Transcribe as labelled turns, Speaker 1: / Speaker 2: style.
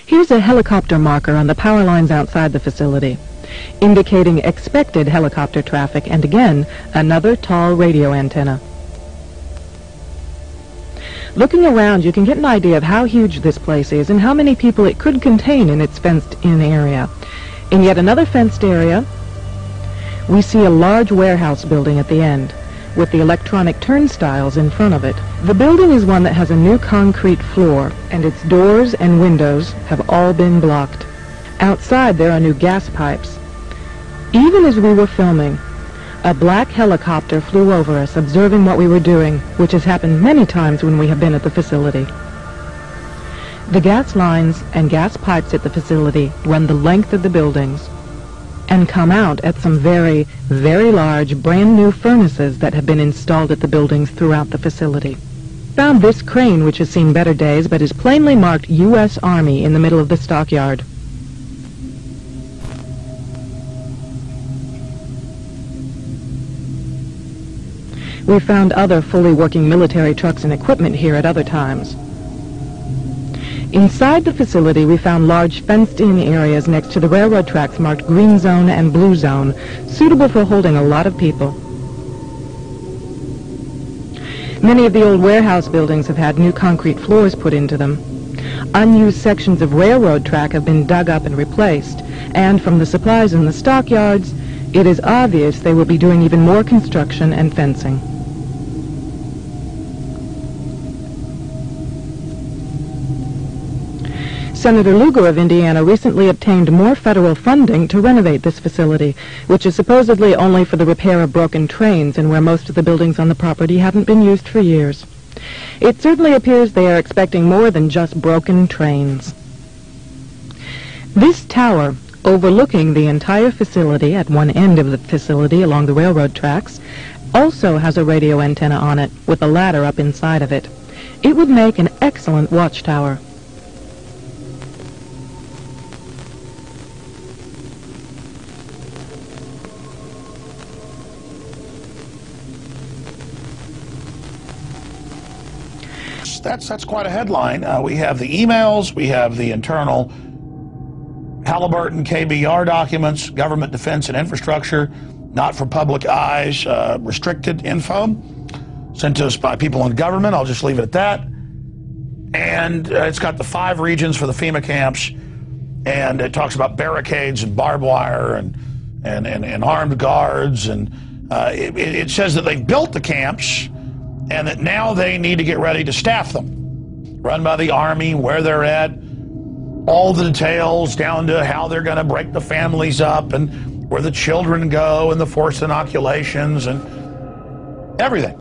Speaker 1: Here's a helicopter marker on the power lines outside the facility, indicating expected helicopter traffic, and again, another tall radio antenna. Looking around, you can get an idea of how huge this place is and how many people it could contain in its fenced-in area. In yet another fenced area, we see a large warehouse building at the end, with the electronic turnstiles in front of it. The building is one that has a new concrete floor, and its doors and windows have all been blocked. Outside there are new gas pipes. Even as we were filming, a black helicopter flew over us, observing what we were doing, which has happened many times when we have been at the facility. The gas lines and gas pipes at the facility run the length of the buildings and come out at some very, very large, brand new furnaces that have been installed at the buildings throughout the facility. Found this crane, which has seen better days, but is plainly marked U.S. Army in the middle of the stockyard. We found other fully working military trucks and equipment here at other times. Inside the facility, we found large fenced-in areas next to the railroad tracks marked green zone and blue zone, suitable for holding a lot of people. Many of the old warehouse buildings have had new concrete floors put into them. Unused sections of railroad track have been dug up and replaced, and from the supplies in the stockyards, it is obvious they will be doing even more construction and fencing. Senator Lugar of Indiana recently obtained more federal funding to renovate this facility, which is supposedly only for the repair of broken trains and where most of the buildings on the property haven't been used for years. It certainly appears they are expecting more than just broken trains. This tower, overlooking the entire facility at one end of the facility along the railroad tracks, also has a radio antenna on it with a ladder up inside of it. It would make an excellent watchtower.
Speaker 2: That's quite a headline. We have the emails, we have the internal Halliburton KBR documents, government defense and infrastructure, not for public eyes, restricted info, sent to us by people in government. I'll just leave it at that. And it's got the 5 regions for the FEMA camps, and it talks about barricades and barbed wire and armed guards, and it says that they've built the camps and that now they need to get ready to staff them. Run by the Army, where they're at, all the details down to how they're going to break the families up and where the children go and the forced inoculations and everything.